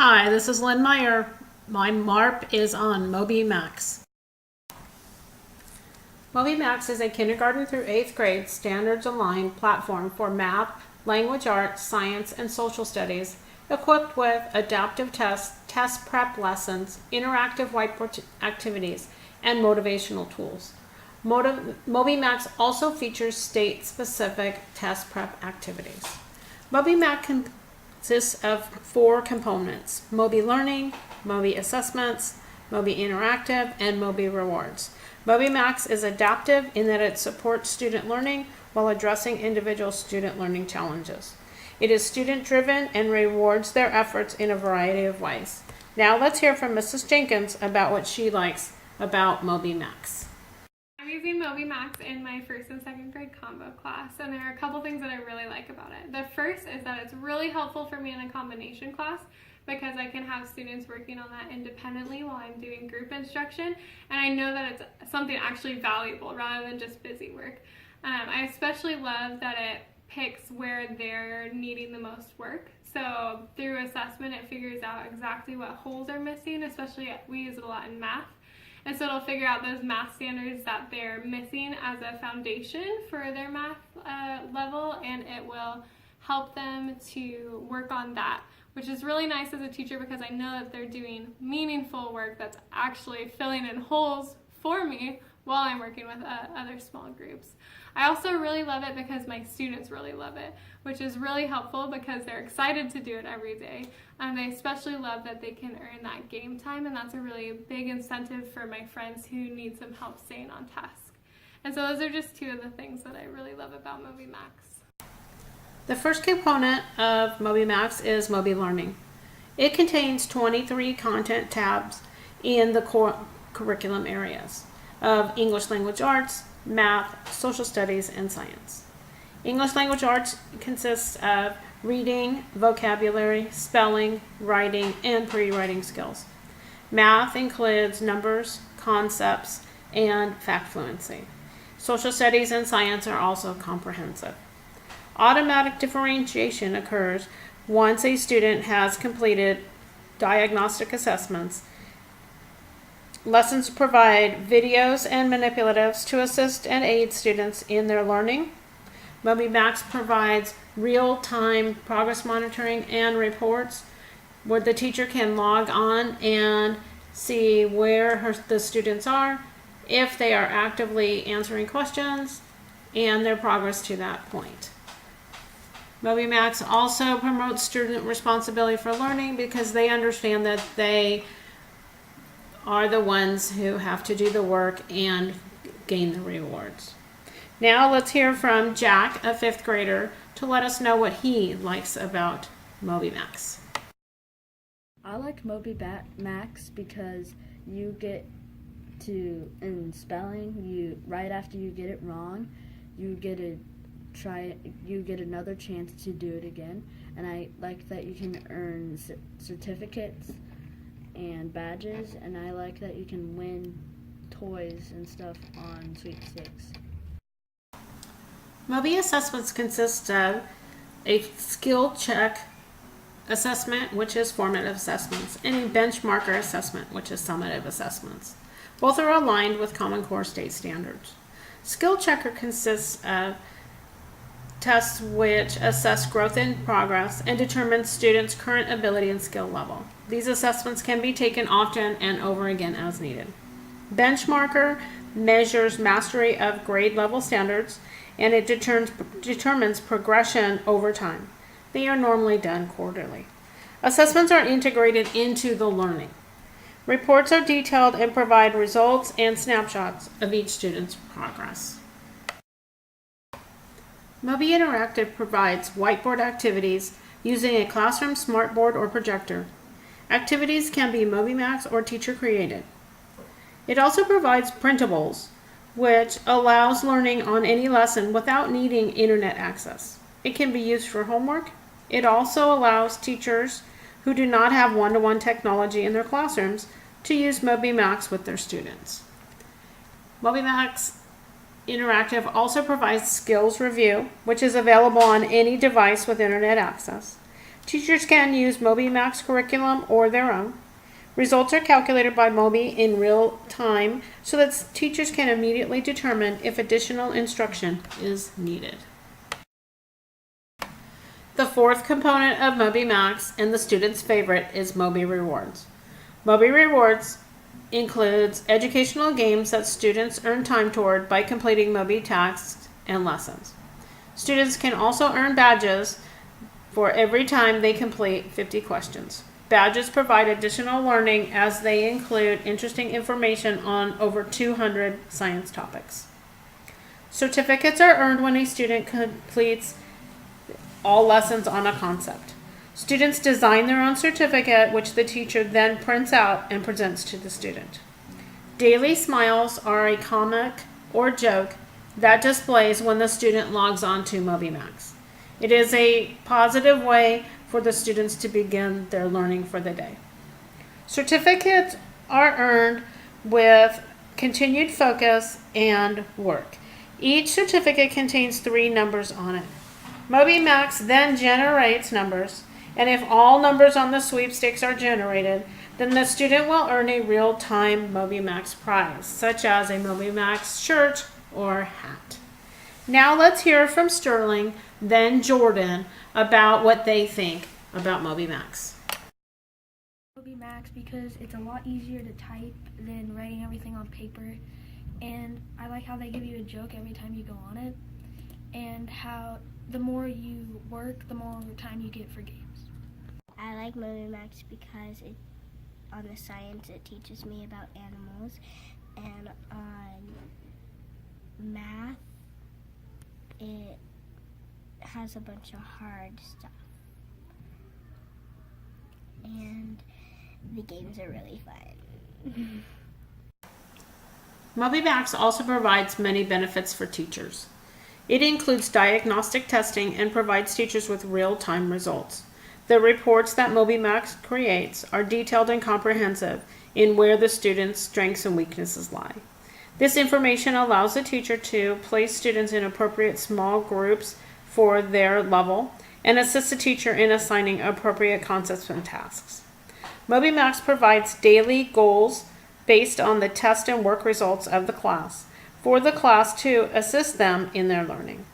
Hi, this is Lynn Meyer. My MARP is on MobyMax. MobyMax is a kindergarten through 8th grade standards-aligned platform for math, language arts, science, and social studies, equipped with adaptive tests, test prep lessons, interactive whiteboard activities, and motivational tools. MobyMax also features state-specific test prep activities. MobyMax consists of 4 components: Moby Learning, Moby Assessments, Moby Interactive, and Moby Rewards. MobyMax is adaptive in that it supports student learning while addressing individual student learning challenges. It is student-driven and rewards their efforts in a variety of ways. Now let's hear from Mrs. Jenkins about what she likes about MobyMax. I'm using MobyMax in my 1st and 2nd grade combo class, and there are a couple things that I really like about it. The first is that it's really helpful for me in a combination class because I can have students working on that independently while I'm doing group instruction, and I know that it's something actually valuable rather than just busy work. I especially love that it picks where they're needing the most work. So through assessment, it figures out exactly what holes are missing, especially we use it a lot in math. And so it'll figure out those math standards that they're missing as a foundation for their math level, and it will help them to work on that, which is really nice as a teacher because I know that they're doing meaningful work that's actually filling in holes for me while I'm working with other small groups. I also really love it because my students really love it, which is really helpful because they're excited to do it every day. They especially love that they can earn that game time, and that's a really big incentive for my friends who need some help staying on task. And so those are just 2 of the things that I really love about MobyMax. The first component of MobyMax is Moby Learning. It contains 23 content tabs in the core curriculum areas of English Language Arts, Math, Social Studies, and Science. English Language Arts consists of reading, vocabulary, spelling, writing, and pre-writing skills. Math includes numbers, concepts, and fact fluency. Social Studies and Science are also comprehensive. Automatic differentiation occurs once a student has completed diagnostic assessments. Lessons provide videos and manipulatives to assist and aid students in their learning. MobyMax provides real-time progress monitoring and reports where the teacher can log on and see where the students are, if they are actively answering questions, and their progress to that point. MobyMax also promotes student responsibility for learning because they understand that they are the ones who have to do the work and gain the rewards. Now let's hear from Jack, a 5th grader, to let us know what he likes about MobyMax. I like MobyMax because you get to, in spelling, right after you get it wrong, you get another chance to do it again. And I like that you can earn certificates and badges, and I like that you can win toys and stuff on sweepstakes. Moby assessments consist of a skill check assessment, which is formative assessments, and a benchmarker assessment, which is summative assessments. Both are aligned with Common Core state standards. Skill checker consists of tests which assess growth in progress and determine students' current ability and skill level. These assessments can be taken often and over again as needed. Benchmarker measures mastery of grade level standards, and it determines progression over time. They are normally done quarterly. Assessments are integrated into the learning. Reports are detailed and provide results and snapshots of each student's progress. Moby Interactive provides whiteboard activities using a classroom smartboard or projector. Activities can be MobyMax or teacher created. It also provides printables, which allows learning on any lesson without needing internet access. It can be used for homework. It also allows teachers who do not have one-to-one technology in their classrooms to use MobyMax with their students. MobyMax Interactive also provides skills review, which is available on any device with internet access. Teachers can use MobyMax curriculum or their own. Results are calculated by Moby in real time so that teachers can immediately determine if additional instruction is needed. The fourth component of MobyMax, and the student's favorite, is Moby Rewards. Moby Rewards includes educational games that students earn time toward by completing Moby tasks and lessons. Students can also earn badges for every time they complete 50 questions. Badges provide additional learning as they include interesting information on over 200 science topics. Certificates are earned when a student completes all lessons on a concept. Students design their own certificate, which the teacher then prints out and presents to the student. Daily smiles are a comic or joke that displays when the student logs on to MobyMax. It is a positive way for the students to begin their learning for the day. Certificates are earned with continued focus and work. Each certificate contains 3 numbers on it. MobyMax then generates numbers, and if all numbers on the sweepstakes are generated, then the student will earn a real-time MobyMax prize, such as a MobyMax shirt or hat. Now let's hear from Sterling, then Jordan, about what they think about MobyMax. MobyMax because it's a lot easier to type than writing everything on paper, and I like how they give you a joke every time you go on it, and how the more you work, the more time you get for games. I like MobyMax because on the science it teaches me about animals, and on math it has a bunch of hard stuff. And the games are really fun. MobyMax also provides many benefits for teachers. It includes diagnostic testing and provides teachers with real-time results. The reports that MobyMax creates are detailed and comprehensive in where the students' strengths and weaknesses lie. This information allows the teacher to place students in appropriate small groups for their level and assist the teacher in assigning appropriate concepts and tasks. MobyMax provides daily goals based on the test and work results of the class for the class to assist them in their learning.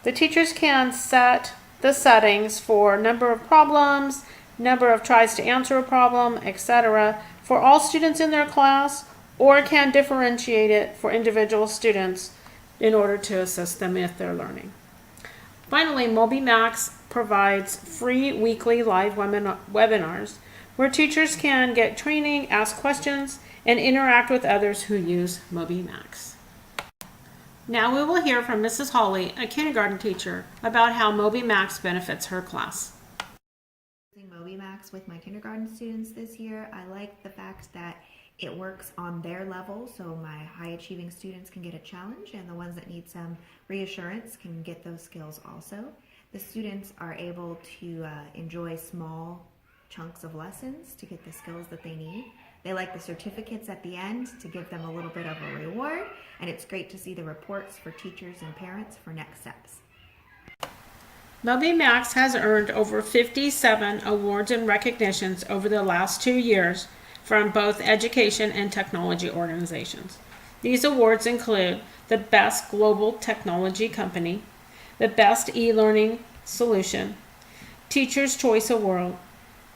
The teachers can set the settings for number of problems, number of tries to answer a problem, etc. for all students in their class, or can differentiate it for individual students in order to assist them if they're learning. Finally, MobyMax provides free weekly live webinars where teachers can get training, ask questions, and interact with others who use MobyMax. Now we will hear from Mrs. Hawley, a kindergarten teacher, about how MobyMax benefits her class. Using MobyMax with my kindergarten students this year, I like the fact that it works on their level, so my high achieving students can get a challenge and the ones that need some reassurance can get those skills also. The students are able to enjoy small chunks of lessons to get the skills that they need. They like the certificates at the end to give them a little bit of a reward, and it's great to see the reports for teachers and parents for next steps. MobyMax has earned over 57 awards and recognitions over the last 2 years from both education and technology organizations. These awards include the Best Global Technology Company, the Best E-Learning Solution, Teacher's Choice Award,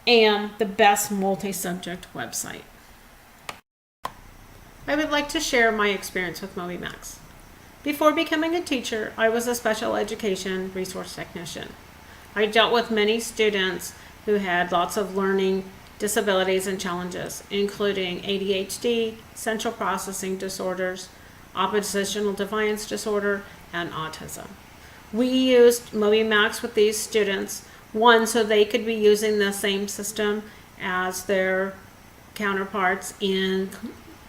and the Best Multi-Subject Website. I would like to share my experience with MobyMax. Before becoming a teacher, I was a special education resource technician. I dealt with many students who had lots of learning disabilities and challenges, including ADHD, central processing disorders, oppositional defiance disorder, and autism. We used MobyMax with these students, one, so they could be using the same system as their counterparts in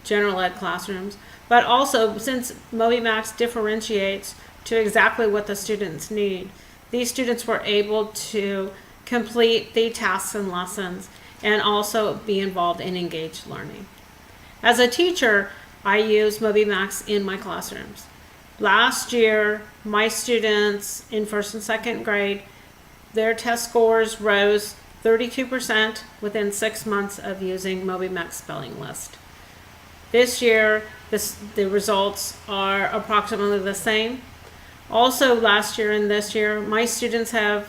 general ed classrooms, but also since MobyMax differentiates to exactly what the students need, these students were able to complete the tasks and lessons and also be involved in engaged learning. As a teacher, I use MobyMax in my classrooms. Last year, my students in 1st and 2nd grade their test scores rose 32% within 6 months of using MobyMax spelling list. This year, the results are approximately the same. Also, last year and this year, my students have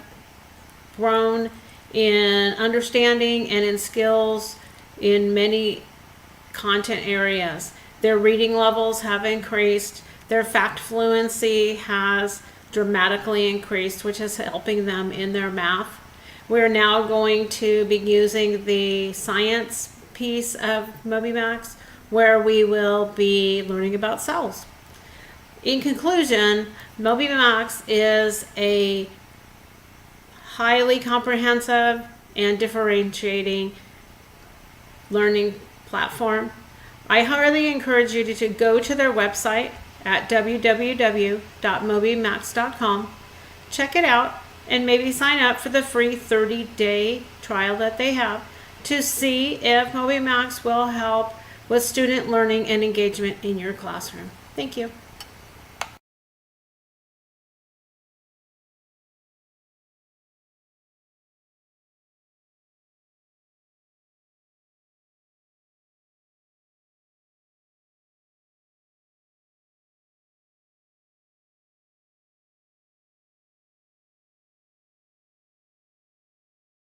grown in understanding and in skills in many content areas. Their reading levels have increased. Their fact fluency has dramatically increased, which is helping them in their math. We're now going to be using the science piece of MobyMax, where we will be learning about cells. In conclusion, MobyMax is a highly comprehensive and differentiating learning platform. I highly encourage you to go to their website at www.mobymax.com, check it out, and maybe sign up for the free 30-day trial that they have to see if MobyMax will help with student learning and engagement in your classroom. Thank you.